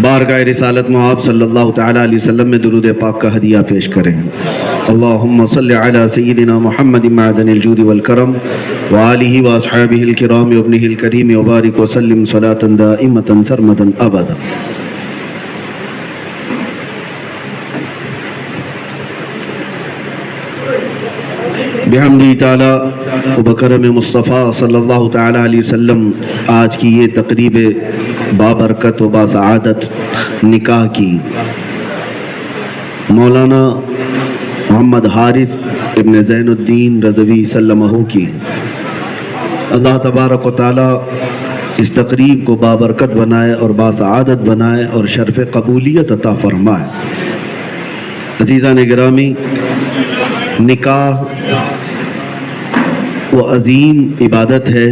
بارگاہ رسالت مآب صلی اللہ تعالیٰ علیہ وسلم میں درود پاک کا ہدیہ پیش کریں۔ اللہم صلی علی سیدنا محمد معدن الجود والکرم وآلہ واصحابہ الکرام وابنہ الکریم وبارک وسلم صلاة دائمة سرمدا ابدا۔ بحمدی تعالیٰ و بکرم مصطفیٰ صلی اللہ تعالیٰ علیہ وسلم آج کی یہ تقریب بابرکت و باسعادت نکاح کی مولانا محمد حارث ابن زین الدین رضوی سلمہ کی، اللہ تبارک و تعالیٰ اس تقریب کو بابرکت بنائے اور باسعادت بنائے اور شرف قبولیت عطا فرمائے۔ عزیزان گرامی، نکاح وہ عظیم عبادت ہے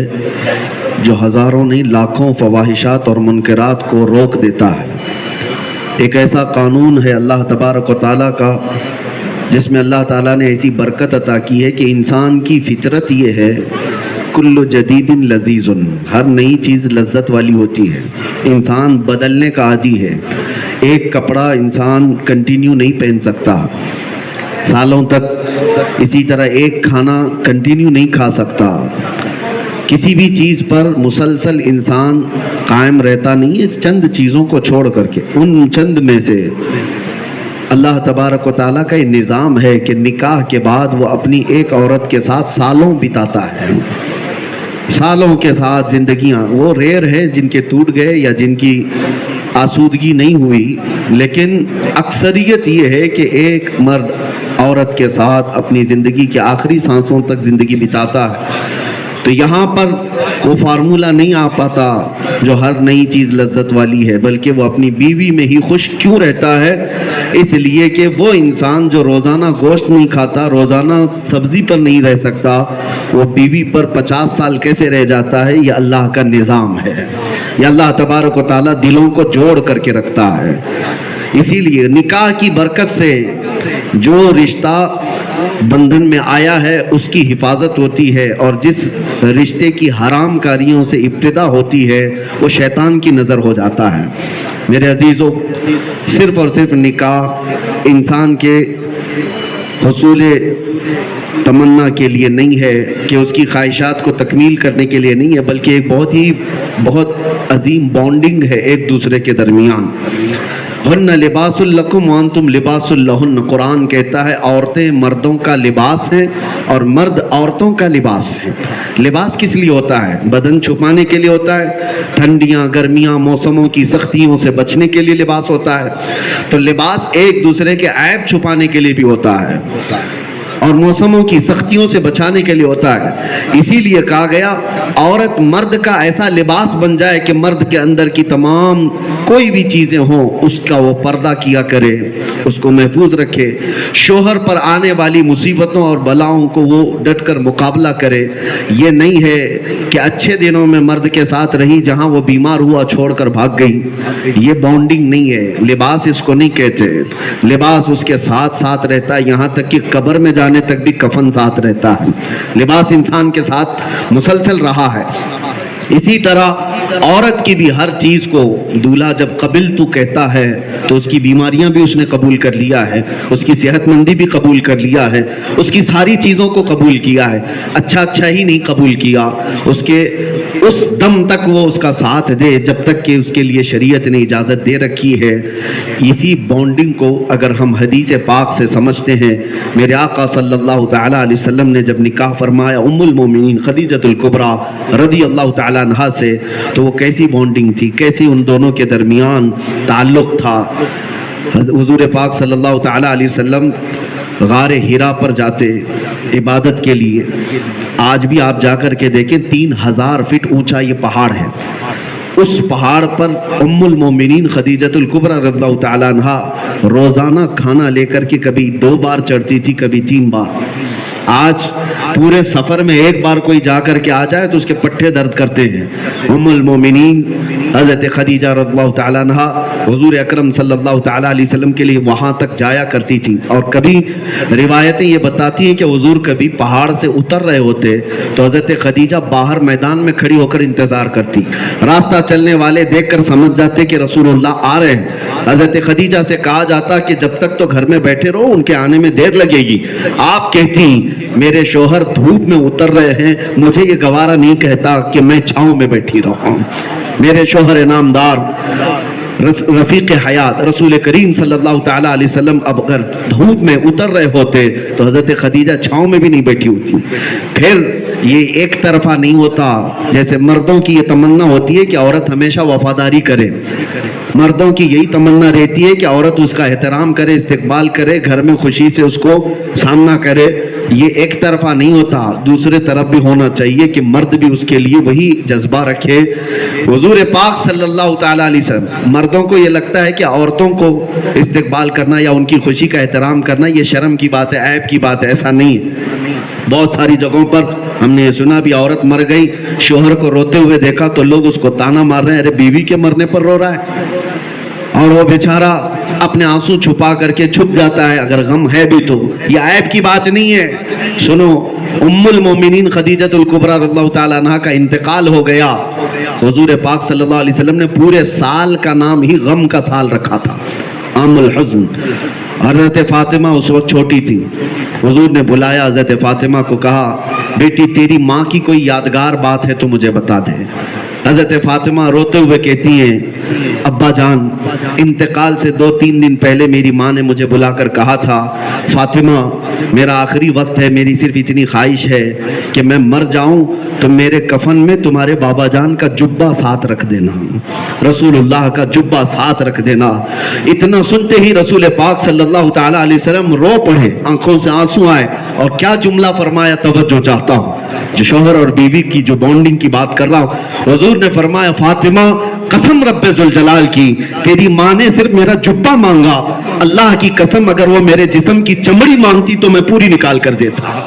جو ہزاروں نہیں لاکھوں فواحشات اور منکرات کو روک دیتا ہے۔ ایک ایسا قانون ہے اللہ تبارک و تعالیٰ کا جس میں اللہ تعالیٰ نے ایسی برکت عطا کی ہے کہ انسان کی فطرت یہ ہے کل جدید لذیذ، ہر نئی چیز لذت والی ہوتی ہے۔ انسان بدلنے کا عادی ہے، ایک کپڑا انسان کنٹینیو نہیں پہن سکتا، سالوں تک اسی طرح ایک کھانا کنٹینیو نہیں کھا سکتا، کسی بھی چیز پر مسلسل انسان قائم رہتا نہیں ہے چند چیزوں کو چھوڑ کر کے۔ ان چند میں سے اللہ تبارک و تعالیٰ کا یہ نظام ہے کہ نکاح کے بعد وہ اپنی ایک عورت کے ساتھ سالوں بتاتا ہے، سالوں کے ساتھ زندگیاں۔ وہ ریئر ہے جن کے ٹوٹ گئے یا جن کی آسودگی نہیں ہوئی، لیکن اکثریت یہ ہے کہ ایک مرد عورت کے ساتھ اپنی زندگی کے آخری سانسوں تک زندگی بتاتا ہے۔ تو یہاں پر وہ فارمولہ نہیں آ پاتا جو ہر نئی چیز لذت والی ہے، بلکہ وہ اپنی بیوی میں ہی خوش کیوں رہتا ہے؟ اس لیے کہ وہ انسان جو روزانہ گوشت نہیں کھاتا، روزانہ سبزی پر نہیں رہ سکتا، وہ بیوی پر 50 سال کیسے رہ جاتا ہے؟ یہ اللہ کا نظام ہے، یہ اللہ تبارک و تعالیٰ دلوں کو جوڑ کر کے رکھتا ہے۔ اسی لیے نکاح کی برکت سے جو رشتہ بندھن میں آیا ہے اس کی حفاظت ہوتی ہے، اور جس رشتے کی حرام کاریوں سے ابتدا ہوتی ہے وہ شیطان کی نظر ہو جاتا ہے۔ میرے عزیزو، صرف اور صرف نکاح انسان کے حصول تمنا کے لیے نہیں ہے، کہ اس کی خواہشات کو تکمیل کرنے کے لیے نہیں ہے، بلکہ ایک بہت عظیم بانڈنگ ہے ایک دوسرے کے درمیان۔ ہن لباس لکم وانتم لباس لہن، قرآن کہتا ہے عورتیں مردوں کا لباس ہیں اور مرد عورتوں کا لباس ہے۔ لباس کس لیے ہوتا ہے؟ بدن چھپانے کے لیے ہوتا ہے، ٹھنڈیاں گرمیاں موسموں کی سختیوں سے بچنے کے لیے لباس ہوتا ہے۔ تو لباس ایک دوسرے کے عیب چھپانے کے لیے بھی ہوتا ہے اور موسموں کی سختیوں سے بچانے کے لیے ہوتا ہے۔ اسی لیے کہا گیا عورت مرد کا ایسا لباس بن جائے کہ مرد کے اندر کی تمام کوئی بھی چیزیں ہوں اس کا وہ پردہ کیا کرے، اس کو محفوظ رکھے، شوہر پر آنے والی مصیبتوں اور بلاؤں کو وہ ڈٹ کر مقابلہ کرے۔ یہ نہیں ہے کہ اچھے دنوں میں مرد کے ساتھ رہی، جہاں وہ بیمار ہوا چھوڑ کر بھاگ گئی، یہ بانڈنگ نہیں ہے۔ لباس اس کو نہیں کہتے، لباس اس کے ساتھ ساتھ رہتا ہے، یہاں تک کہ قبر میں جانے تک بھی کفن ساتھ رہتا ہے۔ لباس انسان کے ساتھ مسلسل رہا ہے۔ اسی طرح عورت کی بھی ہر چیز کو دولہا جب قبل تو کہتا ہے تو اس کی بیماریاں بھی اس نے قبول کر لیا ہے، اس کی صحت مندی بھی قبول کر لیا ہے، اس کی ساری چیزوں کو قبول کیا ہے۔ اچھا ہی نہیں قبول کیا، اس دم تک وہ اس کا ساتھ دے جب تک کہ اس کے لیے شریعت نے اجازت دے رکھی ہے۔ اسی بانڈنگ کو اگر ہم حدیث پاک سے سمجھتے ہیں، میرے آقا صلی اللہ تعالیٰ علیہ وسلم نے جب نکاح فرمایا ام المومنین خدیجۃ الکبریٰ رضی اللہ تعالیٰ عنہا سے، تو وہ کیسی بانڈنگ تھی، کیسی ان دونوں کے درمیان تعلق تھا۔ حضور پاک صلی اللہ تعالیٰ علیہ وسلم غار ہیرا پر جاتے عبادت کے لیے، آج بھی آپ جا کر کے دیکھیں 3000 فٹ اونچا یہ پہاڑ ہے، اس پہاڑ پر ام المومنین خدیجۃ الکبریٰ رضی اللہ تعالیٰ عنہا روزانہ کھانا لے کر کے کبھی 2 بار چڑھتی تھی، کبھی 3 بار۔ آج پورے سفر میں ایک بار کوئی جا کر کے آ جائے تو اس کے پٹھے درد کرتے ہیں۔ ام المومنین حضرت خدیجہ رضی اللہ تعالیٰ عنہا حضور اکرم صلی اللہ تعالیٰ علیہ وسلم کے لیے وہاں تک جایا کرتی تھی، اور کبھی روایتیں یہ بتاتی ہیں کہ حضور کبھی پہاڑ سے اتر رہے ہوتے تو حضرت خدیجہ باہر میدان میں کھڑی ہو کر انتظار کرتی، راستہ چلنے والے دیکھ کر سمجھ جاتے کہ رسول اللہ آ رہے ہیں۔ حضرت خدیجہ سے کہا جاتا کہ جب تک تو گھر میں بیٹھے رہو، ان کے آنے میں دیر لگے گی۔ آپ کہتی میرے شوہر دھوپ میں اتر رہے ہیں، مجھے یہ گوارا نہیں کہتا کہ میں چھاؤں میں بیٹھی رہوں۔ میرے شوہر انعامدار رفیق حیات رسول کریم صلی اللہ تعالیٰ علیہ وسلم اب اگر دھوپ میں اتر رہے ہوتے تو حضرت خدیجہ چھاؤں میں بھی نہیں بیٹھی ہوتی۔ پھر یہ ایک طرفہ نہیں ہوتا، جیسے مردوں کی یہ تمنا ہوتی ہے کہ عورت ہمیشہ وفاداری کرے، مردوں کی یہی تمنا رہتی ہے کہ عورت اس کا احترام کرے، استقبال کرے، گھر میں خوشی سے اس کو سامنا کرے۔ یہ ایک طرفہ نہیں ہوتا، دوسرے طرف بھی ہونا چاہیے کہ مرد بھی اس کے لیے وہی جذبہ رکھے۔ حضور پاک صلی اللہ تعالیٰ علیہ وسلم، مردوں کو یہ لگتا ہے کہ عورتوں کو استقبال کرنا یا ان کی خوشی کا احترام کرنا یہ شرم کی بات ہے، عیب کی بات ہے، ایسا نہیں ہے۔ بہت ساری جگہوں پر ہم نے یہ سنا بھی عورت مر گئی، شوہر کو روتے ہوئے دیکھا تو لوگ اس کو تانا مار رہے ہیں، ارے بیوی کے مرنے پر رو رہا ہے، اور وہ بیچارہ اپنے آنسو چھپا کر کے چھپ جاتا ہے اگر غم ہے بھی تو۔ یہ عیب کی بات نہیں ہے۔ سنو، ام المومنین خدیجہ الکبریٰ رضی اللہ تعالیٰ عنہا کا انتقال ہو گیا، حضور پاک صلی اللہ علیہ وسلم نے پورے سال کا نام ہی غم کا سال رکھا تھا، عام الحزن۔ حضرت فاطمہ اس وقت چھوٹی تھی، حضور نے بلایا حضرت فاطمہ کو، کہا بیٹی تیری ماں کی کوئی یادگار بات ہے تو مجھے بتا دے۔ حضرت فاطمہ روتے ہوئے کہتی ہیں ابا جان، انتقال سے 2-3 دن پہلے میری ماں نے مجھے بلا کر کہا تھا فاطمہ میرا آخری وقت ہے، میری صرف اتنی خواہش ہے کہ میں مر جاؤں تو میرے کفن میں تمہارے بابا جان کا جبہ ساتھ رکھ دینا، رسول اللہ کا جبہ ساتھ رکھ دینا۔ اتنا سنتے ہی رسول پاک صلی اللہ تعالیٰ علیہ وسلم رو پڑے، آنکھوں سے آنسو آئے، اور کیا جملہ فرمایا، توجہ چاہتا ہوں، جو شوہر اور بیوی کی جو بانڈنگ کی بات کر رہا ہوں، حضور نے فرمایا فاطمہ قسم رب ذوالجلال کی، تیری ماں نے صرف میرا جبہ مانگا، اللہ کی قسم اگر وہ میرے جسم کی چمڑی مانگتی تو میں پوری نکال کر دیتا،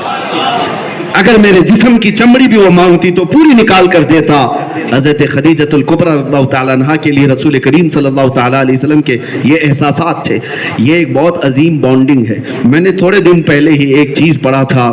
اگر میرے جسم کی چمڑی بھی وہ مانگتی تو پوری نکال کر دیتا۔ حضرت خدیجہ الکبریٰ رضی اللہ تعالیٰ عنہا کے لیے رسول کریم صلی اللہ تعالیٰ علیہ وسلم کے یہ احساسات تھے، یہ ایک بہت عظیم بانڈنگ ہے۔ میں نے تھوڑے دن پہلے ہی ایک چیز پڑھا تھا،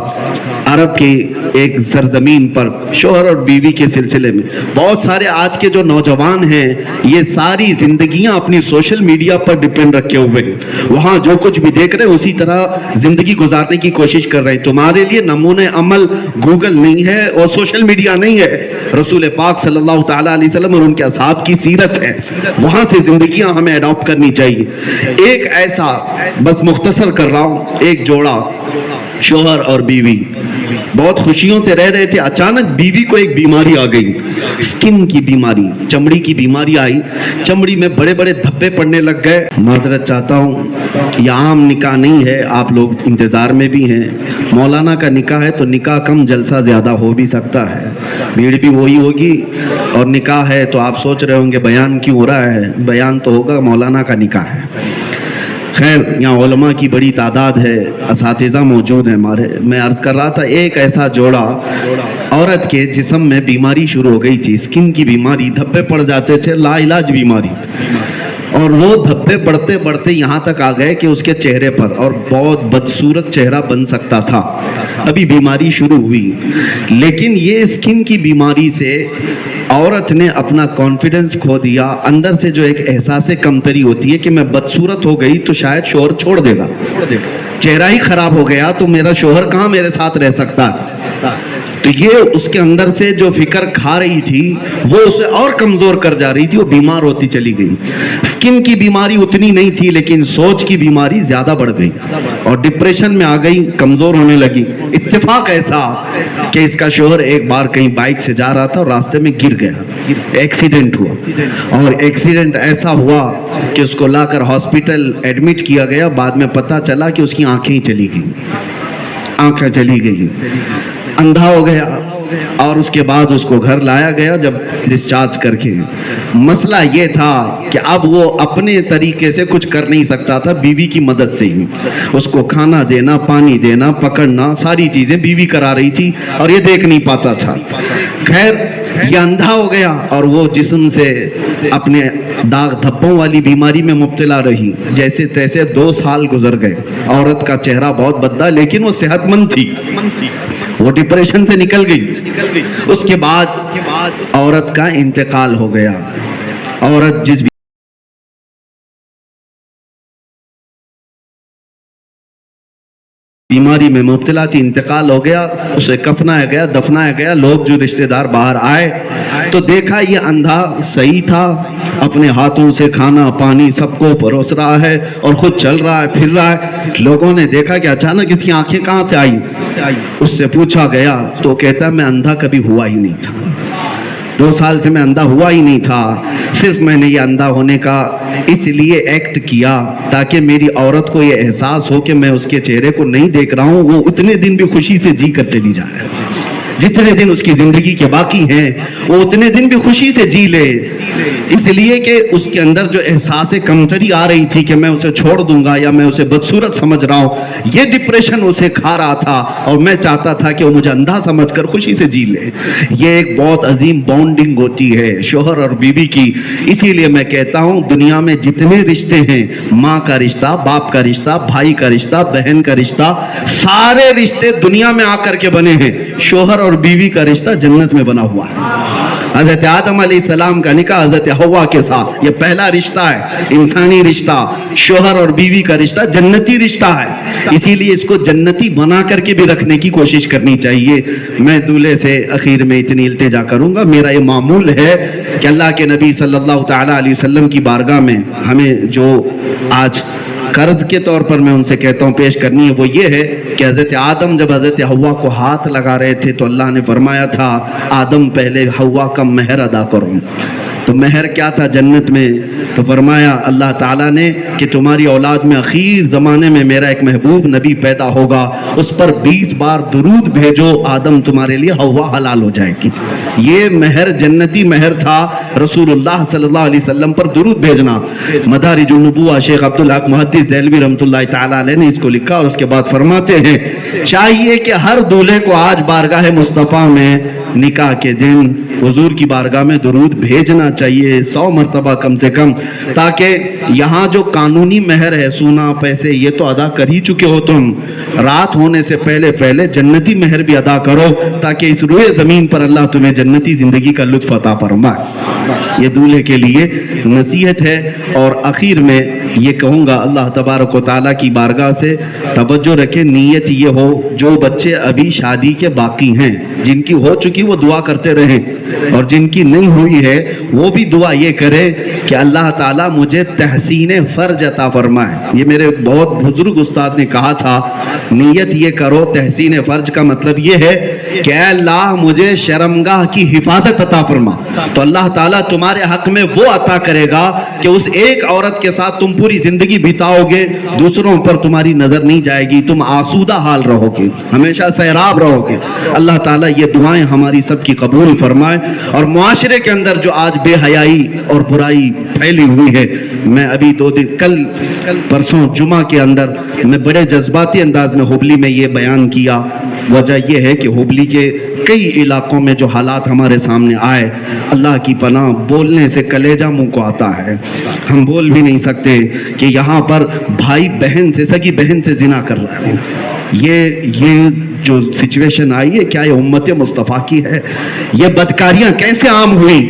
عرب کی ایک سرزمین پر شوہر اور بیوی کے سلسلے میں بہت سارے آج کے جو نوجوان ہیں یہ ساری زندگیاں اپنی سوشل میڈیا پر ڈیپینڈ رکھے ہوئے ہیں، وہاں جو کچھ بھی دیکھ رہے ہیں اسی طرح زندگی گزارنے کی کوشش کر رہے ہیں۔ تمہارے لیے نمونہ عمل گوگل نہیں ہے اور سوشل میڈیا نہیں ہے، رسول پاک صلی اللہ تعالیٰ علیہ وسلم اور ان کے اصحاب کی سیرت ہے، وہاں سے زندگیاں ہمیں اڈاپٹ کرنی چاہیے۔ ایک ایسا، بس مختصر کر رہا ہوں، ایک جوڑا شوہر اور بیوی بہت خوشیوں سے رہ رہے تھے، اچانک بیوی کو ایک بیماری آ گئی، سکن کی بیماری، چمڑی کی بیماری آئی، چمڑی میں بڑے بڑے دھبے پڑنے لگ گئے۔ معذرت چاہتا ہوں، یہ عام نکاح نہیں ہے، آپ لوگ انتظار میں بھی ہیں، مولانا کا نکاح ہے تو نکاح کم جلسہ زیادہ ہو بھی سکتا ہے، بھیڑ بھی وہی ہوگی، اور نکاح ہے تو آپ سوچ رہے ہوں گے بیان کیوں ہو رہا ہے، بیان تو ہوگا، مولانا کا نکاح ہے۔ خیر، یہاں علماء کی بڑی تعداد ہے، اساتذہ موجود ہیں ہمارے۔ میں عرض کر رہا تھا، ایک ایسا جوڑا، عورت کے جسم میں بیماری شروع ہو گئی تھی، سکن کی بیماری، دھبے پڑ جاتے تھے، لا علاج بیماری، اور وہ دھبے بڑھتے بڑھتے یہاں تک آ گئے کہ اس کے چہرے پر، اور بہت بدصورت چہرہ بن سکتا تھا، ابھی بیماری شروع ہوئی، لیکن یہ سکن کی بیماری سے عورت نے اپنا کانفیڈنس کھو دیا، اندر سے جو ایک احساس کمتری ہوتی ہے کہ میں بدصورت ہو گئی تو شاید شوہر چھوڑ دے گا، چہرہ ہی خراب ہو گیا تو میرا شوہر کہاں میرے ساتھ رہ سکتا ہے، تو یہ اس کے اندر سے جو فکر کھا رہی تھی وہ اسے اور کمزور کر جا رہی تھی، وہ بیمار ہوتی چلی گئی۔ سکن کی بیماری اتنی نہیں تھی لیکن سوچ کی بیماری زیادہ بڑھ گئی اور ڈپریشن میں آ گئی، کمزور ہونے لگی۔ اتفاق ایسا کہ اس کا شوہر ایک بار کہیں بائک سے جا رہا تھا اور راستے میں گر گیا، ایکسیڈنٹ ہوا، اور ایکسیڈنٹ ایسا ہوا کہ اس کو لا کر ہاسپٹل ایڈمٹ کیا گیا، بعد میں پتہ چلا کہ اس کی آنکھیں چلی گئی، آنکھیں چلی گئی، اندھا ہو گیا، اور اس کے بعد اس کو گھر لایا گیا جب ڈسچارج کر کے۔ مسئلہ یہ تھا کہ اب وہ اپنے طریقے سے کچھ کر نہیں سکتا تھا، بیوی کی مدد سے ہی اس کو کھانا دینا، پانی دینا، پکڑنا، ساری چیزیں بیوی کرا رہی تھی اور یہ دیکھ نہیں پاتا تھا۔ خیر، یہ اندھا ہو گیا اور وہ جسم سے اپنے داغ دھبوں والی بیماری میں مبتلا رہی. جیسے تیسے 2 سال گزر گئے. عورت کا چہرہ بہت بدا لیکن وہ صحت مند تھی, وہ ڈپریشن سے نکل گئی. اس کے بعد عورت کا انتقال ہو گیا. عورت جس بیماری میں مبتلا تھی انتقال ہو گیا, اسے کفنایا گیا, دفنایا گیا. لوگ جو رشتہ دار باہر آئے تو دیکھا یہ اندھا صحیح تھا, اپنے ہاتھوں سے کھانا پانی سب کو پروس رہا ہے اور خود چل رہا ہے پھر رہا ہے. لوگوں نے دیکھا کہ اچانک اس کی آنکھیں کہاں سے آئی. اس سے پوچھا گیا تو کہتا میں اندھا کبھی ہوا ہی نہیں تھا, 2 سال سے میں اندھا ہوا ہی نہیں تھا. صرف میں نے یہ اندھا ہونے کا اس لیے ایکٹ کیا تاکہ میری عورت کو یہ احساس ہو کہ میں اس کے چہرے کو نہیں دیکھ رہا ہوں, وہ اتنے دن بھی خوشی سے جی کر چلی جائے. جتنے دن اس کی زندگی کے باقی ہیں وہ اتنے دن بھی خوشی سے جی لے. اس لیے کہ اس کے اندر جو احساس کمتری آ رہی تھی کہ میں اسے چھوڑ دوں گا یا میں اسے بدصورت سمجھ رہا ہوں, یہ ڈپریشن اسے کھا رہا تھا اور میں چاہتا تھا کہ وہ مجھے اندھا سمجھ کر خوشی سے جی لے. یہ ایک بہت عظیم بانڈنگ ہوتی ہے شوہر اور بیوی کی. اسی لیے میں کہتا ہوں دنیا میں جتنے رشتے ہیں, ماں کا رشتہ, باپ کا رشتہ, بھائی کا رشتہ, بہن کا رشتہ, سارے رشتے دنیا میں آ کر کے بنے ہیں. شوہر اور بیوی کا رشتہ جنت میں بنا ہوا ہے. حضرت آدم علیہ السلام کا نکاح حضرت حوا کے ساتھ, یہ پہلا رشتہ ہے انسانی رشتہ. شوہر اور بیوی کا رشتہ جنتی رشتہ ہے. اسی لیے اس کو جنتی بنا کر کے بھی رکھنے کی کوشش کرنی چاہیے. میں دولہے سے اخیر میں اتنی التجا کروں گا, میرا یہ معمول ہے کہ اللہ کے نبی صلی اللہ تعالی علیہ وسلم کی بارگاہ میں ہمیں جو آج قرض کے طور پر میں ان سے کہتا ہوں پیش کرنی ہے وہ یہ ہے کہ حضرت آدم جب حضرت حوا کو ہاتھ لگا رہے تھے تو اللہ نے فرمایا تھا آدم پہلے حوا کا مہر ادا کرو. تو مہر کیا تھا جنت میں؟ تو فرمایا اللہ تعالیٰ نے کہ تمہاری اولاد میں اخیر زمانے میں میرا ایک محبوب نبی پیدا ہوگا, اس پر 20 بار درود بھیجو, آدم تمہارے لیے حوا حلال ہو جائے گی. یہ مہر جنتی مہر تھا رسول اللہ صلی اللہ علیہ وسلم پر درود بھیجنا. مدارج النبوہ شیخ عبدالحق محدث دہلوی رحمۃ اللہ تعالیٰ علیہ نے اس کو لکھا اور اس کے بعد فرماتے ہیں چاہیے کہ ہر دولہے کو آج بارگاہ مصطفیٰ میں نکاح کے دن حضور کی بارگاہ میں درود بھیجنا چاہیے 100 مرتبہ کم سے کم, تاکہ یہاں جو قانونی مہر ہے سونا پیسے یہ تو ادا کر ہی چکے ہو تم, رات ہونے سے پہلے جنتی مہر بھی ادا کرو تاکہ اس روئے زمین پر اللہ تمہیں جنتی زندگی کا لطف عطا فرمائے. یہ دولہے کے لیے نصیحت ہے. اور آخر میں یہ کہوں گا اللہ تبارک و تعالیٰ کی بارگاہ سے توجہ رکھے, نیت یہ ہو جو بچے ابھی شادی کے باقی ہیں جن کی ہو چکی وہ دعا کرتے رہیں, اور جن کی نہیں ہوئی ہے وہ بھی دعا یہ کرے کہ اللہ تعالیٰ مجھے تحسین فرج عطا فرمائے. یہ میرے بہت بزرگ استاد نے کہا تھا نیت یہ کرو تحسین فرج کا مطلب یہ ہے کہ اے اللہ مجھے شرمگاہ کی حفاظت عطا فرما. تو اللہ تعالیٰ تمہارے حق میں وہ عطا کرے گا کہ اس ایک عورت کے ساتھ تم پوری زندگی بتاؤ گے, دوسروں پر تمہاری نظر نہیں جائے گی, تم آسودہ حال رہو گے, ہمیشہ سیراب رہو گے. اللہ تعالیٰ یہ دعائیں ہماری سب کی قبول فرمائے. اور معاشرے کے اندر جو آج بے حیائی اور برائی پھیلی ہوئی ہے, میں ابھی 2 دن کل پرسوں جمعہ کے اندر میں بڑے جذباتی انداز میں ہبلی میں یہ بیان کیا. وجہ یہ ہے کہ ہبلی کے کئی علاقوں میں جو حالات ہمارے سامنے آئے, اللہ کی پناہ بولنے سے کلیجہ منہ کو آتا ہے. ہم بول بھی نہیں سکتے کہ یہاں پر بھائی بہن سے سگی بہن سے زنا کر رہا ہے. یہ جو سچویشن آئی ہے کیا یہ امت مصطفیٰ کی ہے؟ یہ بدکاریاں کیسے عام ہوئی؟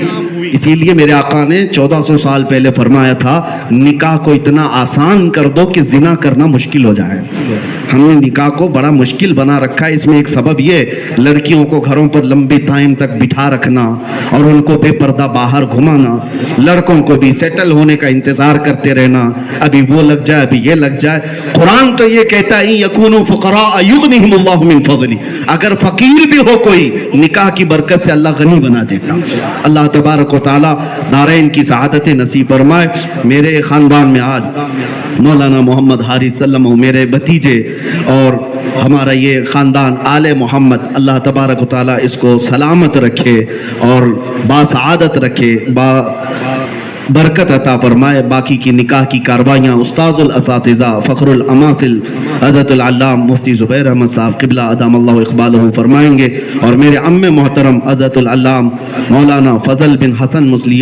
اسی لیے میرے آقا نے 1400 سال پہلے فرمایا تھا نکاح کو اتنا آسان کر دو کہ زنا کرنا مشکل ہو جائے. ہم نے نکاح کو بڑا مشکل بنا رکھا ہے. اس میں ایک سبب یہ لڑکیوں کو گھروں پر لمبے ٹائم تک بٹھا رکھنا اور ان کو بے پردہ باہر گھمانا, لڑکوں کو بھی سیٹل ہونے کا انتظار کرتے رہنا, ابھی وہ لگ جائے ابھی یہ لگ جائے. قرآن تو یہ کہتا ہے یکونوا فقراء یغنیہم اللہ من فضلہ, اگر فقیر بھی ہو کوئی نکاح کی برکت سے اللہ غنی بنا دیتا. اللہ تبارک و تعالیٰ دارین کی سعادت نصیب فرمائے. میرے خاندان میں آج مولانا محمد حارث سلم میرے بھتیجے اور ہمارا یہ خاندان آل محمد اللہ تبارک و تعالیٰ اس کو سلامت رکھے اور باسعادت رکھے, برکت عطا فرمائے. باقی کی نکاح کی کاروائیاں استاذ الاساتذہ فخر الاماثل حضرت العلام مفتی زبیر احمد صاحب قبلہ ادام اللہ اقبالہ فرمائیں گے، اور میرے عم محترم حضرت العلام مولانا فضل بن حسن مسلیہ